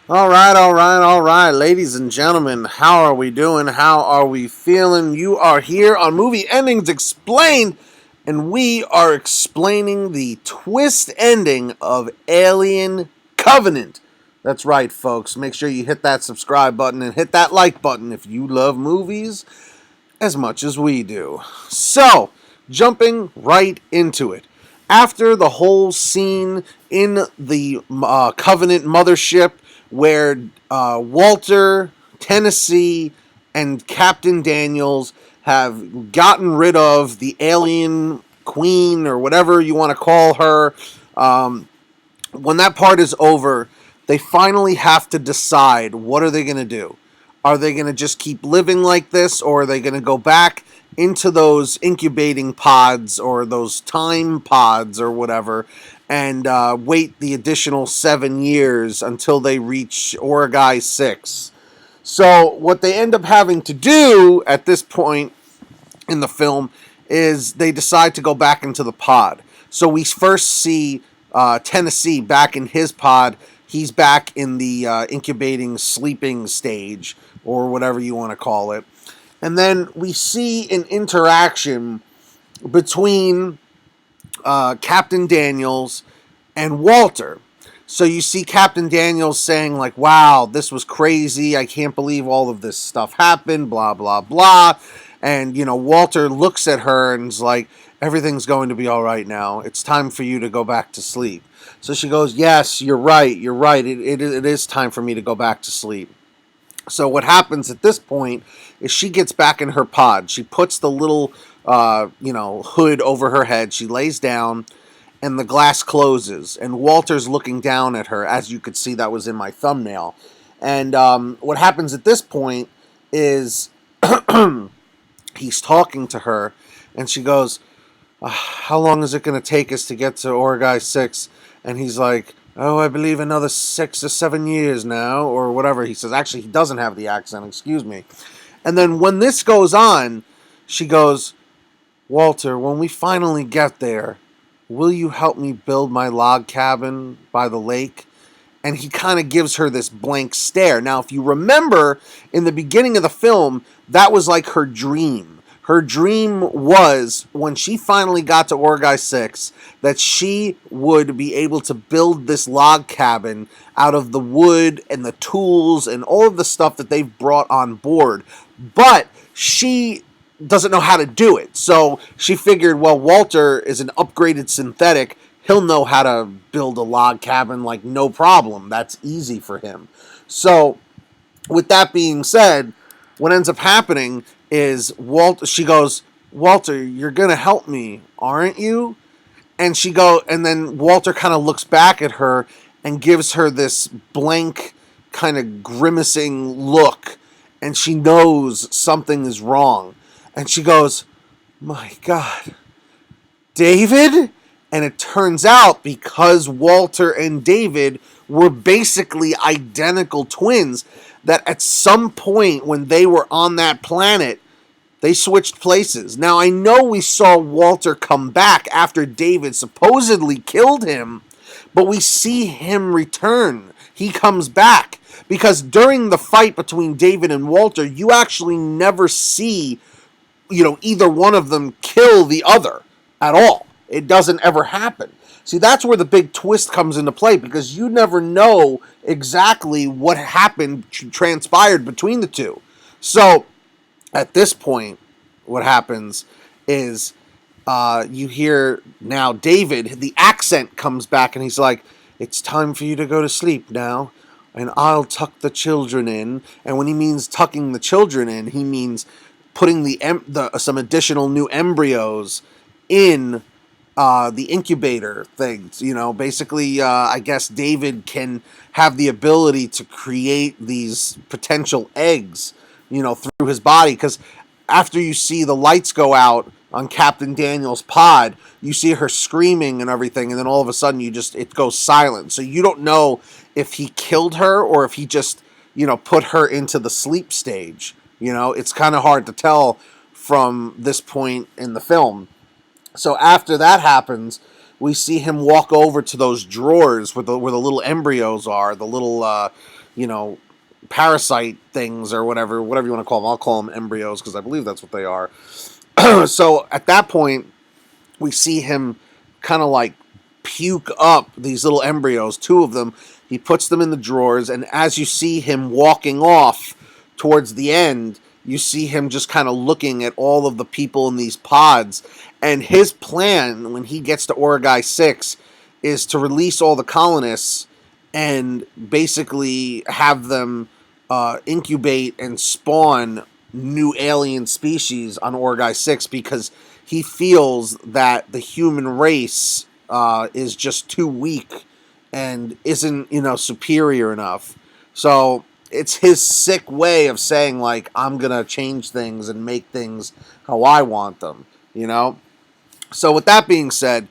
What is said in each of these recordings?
All right, ladies and gentlemen, how are we doing? How are we feeling? You are here on Movie Endings Explained, and we are explaining the twist ending of Alien Covenant. That's right, folks. Make sure you hit that subscribe button and hit that like button if you love movies as much as we do. So, jumping right into it. After the whole scene in the Covenant mothership where Walter, Tennessee, and Captain Daniels have gotten rid of the alien queen or whatever you want to call her, when that part is over, they finally have to decide what are they going to do. Are they going to just keep living like this, or are they going to go back into those incubating pods or those time pods or whatever and wait the additional 7 years until they reach Origai 6? So, what they end up having to do at this point in the film is they decide to go back into the pod. So, we first see Tennessee back in his pod. He's back in the incubating sleeping stage, or whatever you want to call it. And then we see an interaction between Captain Daniels and Walter. So you see Captain Daniels saying, like, wow, this was crazy. I can't believe all of this stuff happened, blah, blah, blah. And, Walter looks at her and is like, everything's going to be all right now. It's time for you to go back to sleep. So she goes, yes, you're right. You're right. It is time for me to go back to sleep. So what happens at this point is she gets back in her pod. She puts the little, hood over her head. She lays down, and the glass closes. And Walter's looking down at her, as you could see. That was in my thumbnail. And what happens at this point is he's talking to her, and she goes, how long is it going to take us to get to Origai 6? And he's like, oh, I believe another 6 or 7 years now, or whatever he says. Actually, he doesn't have the accent, excuse me. And then when this goes on, she goes, Walter, when we finally get there, will you help me build my log cabin by the lake? And he kind of gives her this blank stare. Now, if you remember, in the beginning of the film, that was like her dream. Her dream was, when she finally got to Origai 6, that she would be able to build this log cabin out of the wood and the tools and all of the stuff that they've brought on board. But she doesn't know how to do it. So she figured, well, Walter is an upgraded synthetic. He'll know how to build a log cabin like no problem. That's easy for him. So with that being said, what ends up happening is she goes, Walter, you're going to help me, aren't you? And and then Walter kind of looks back at her and gives her this blank kind of grimacing look, and she knows something is wrong. And she goes, my God, David? And it turns out, because Walter and David were basically identical twins, that at some point when they were on that planet, they switched places. Now, I know we saw Walter come back after David supposedly killed him, but we see him return. He comes back. Because during the fight between David and Walter, you actually never see, either one of them kill the other at all. It doesn't ever happen. See, that's where the big twist comes into play, because you never know exactly what happened, transpired between the two. So, at this point, what happens is you hear now David, the accent comes back, and he's like, it's time for you to go to sleep now, and I'll tuck the children in. And when he means tucking the children in, he means putting some additional new embryos in the incubator things. Basically, I guess David can have the ability to create these potential eggs, through his body. Because after you see the lights go out on Captain Daniel's pod, you see her screaming and everything, and then all of a sudden it goes silent. So you don't know if he killed her or if he just, put her into the sleep stage. It's kind of hard to tell from this point in the film. So after that happens, we see him walk over to those drawers where the little embryos are, the little you know, parasite things or whatever you want to call them. I'll call them embryos because I believe that's what they are. So at that point, we see him kind of like puke up these little embryos, two of them. He puts them in the drawers, and as you see him walking off towards the end, you see him just kind of looking at all of the people in these pods. And his plan when he gets to Origai 6 is to release all the colonists and basically have them incubate and spawn new alien species on Origai 6 because he feels that the human race is just too weak and isn't, superior enough. So it's his sick way of saying, like, I'm going to change things and make things how I want them, you know? So with that being said,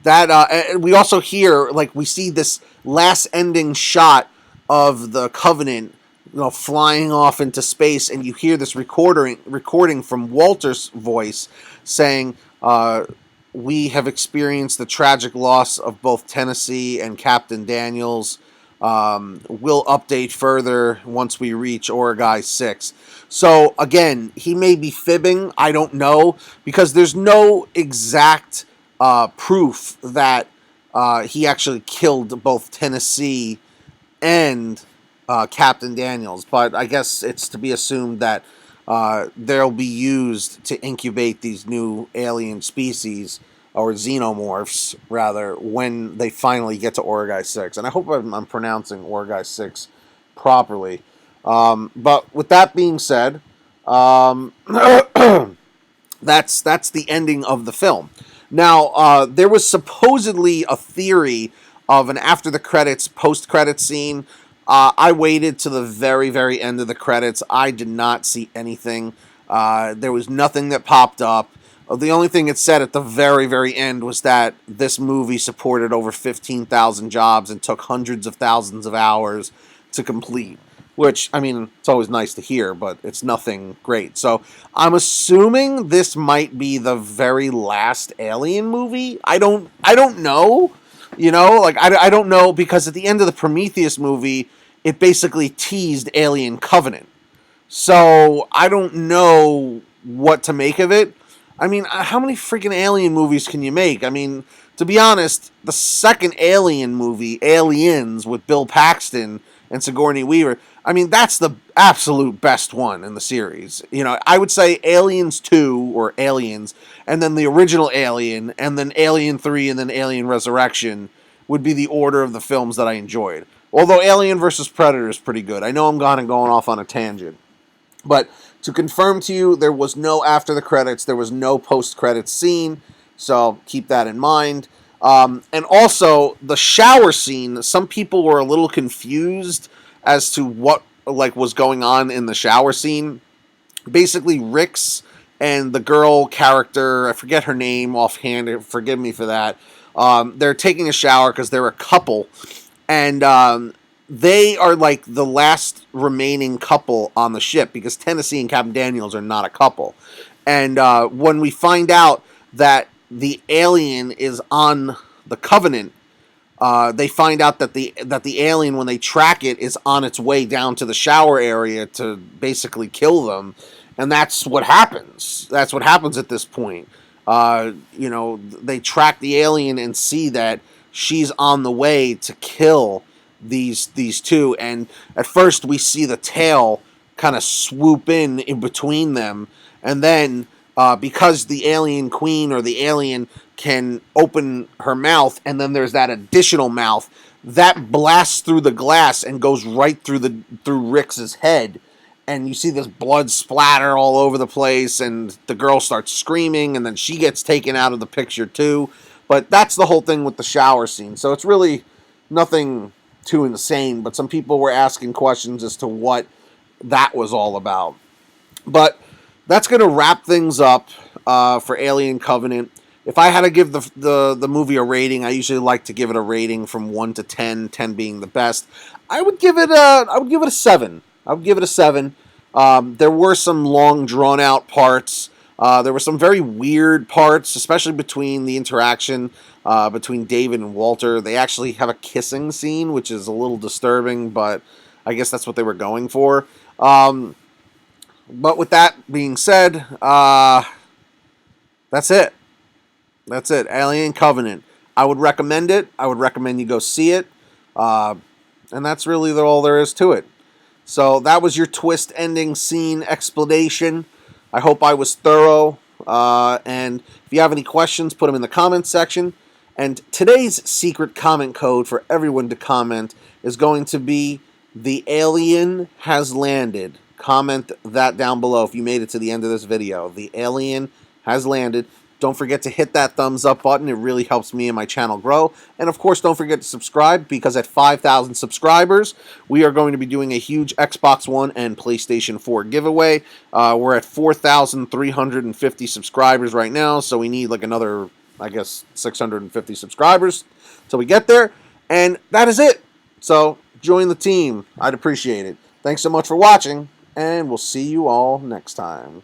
that we also hear, like, we see this last ending shot of the Covenant, flying off into space, and you hear this recording from Walter's voice saying, "We have experienced the tragic loss of both Tennessee and Captain Daniels. We'll update further once we reach Origai 6." So again, he may be fibbing. I don't know, because there's no exact proof that he actually killed both Tennessee and Captain Daniels. But I guess it's to be assumed that they'll be used to incubate these new alien species, or xenomorphs, rather, when they finally get to Origai 6. And I hope I'm pronouncing Origai 6 properly. But with that being said, that's the ending of the film. Now, there was supposedly a theory of an after the credits, post credits scene. I waited to the very, very end of the credits. I did not see anything. There was nothing that popped up. The only thing it said at the very, very end was that this movie supported over 15,000 jobs and took hundreds of thousands of hours to complete. Which, I mean, it's always nice to hear, but it's nothing great. So I'm assuming this might be the very last Alien movie. I don't know. I don't know, because at the end of the Prometheus movie, it basically teased Alien Covenant. So I don't know what to make of it. I mean, how many freaking Alien movies can you make? I mean, to be honest, the second Alien movie, Aliens, with Bill Paxton and Sigourney Weaver, I mean, that's the absolute best one in the series. I would say Aliens 2, or Aliens, and then the original Alien, and then Alien 3, and then Alien Resurrection would be the order of the films that I enjoyed. Although Alien vs. Predator is pretty good. I know I'm going off on a tangent. But to confirm to you, there was no after the credits, there was no post-credits scene, so keep that in mind. And also, the shower scene, some people were a little confused as to what was going on in the shower scene. Basically, Rix and the girl character, I forget her name offhand, forgive me for that, they're taking a shower because they're a couple, and they are like the last remaining couple on the ship, because Tennessee and Captain Daniels are not a couple. And when we find out that the alien is on the Covenant, they find out that the alien, when they track it, is on its way down to the shower area to basically kill them, and that's what happens. That's what happens at this point. They track the alien and see that she's on the way to kill these two, and at first we see the tail kind of swoop in between them, and then because the alien queen, or the alien, can open her mouth, and then there's that additional mouth that blasts through the glass and goes right through Rix's head, and you see this blood splatter all over the place, and the girl starts screaming, and then she gets taken out of the picture too. But that's the whole thing with the shower scene. So it's really nothing too insane, but some people were asking questions as to what that was all about. But that's going to wrap things up for Alien Covenant. If I had to give the movie a rating, I usually like to give it a rating from 1 to 10, 10 being the best. I would give it a 7. I would give it a 7. There were some long, drawn-out parts. There were some very weird parts, especially between the interaction between David and Walter. They actually have a kissing scene, which is a little disturbing, but I guess that's what they were going for. But with that being said, that's it. That's it. Alien Covenant. I would recommend it. I would recommend you go see it. Uh, and that's really all there is to it. So that was your twist ending scene explanation. I hope I was thorough. And if you have any questions, put them in the comments section. And today's secret comment code for everyone to comment is going to be "The alien has landed." Comment that down below if you made it to the end of this video. The alien has landed. Don't forget to hit that thumbs up button. It really helps me and my channel grow. And of course, don't forget to subscribe, because at 5,000 subscribers, we are going to be doing a huge Xbox One and PlayStation 4 giveaway. We're at 4,350 subscribers right now, so we need like another, I guess, 650 subscribers till we get there. And that is it. So join the team. I'd appreciate it. Thanks so much for watching, and we'll see you all next time.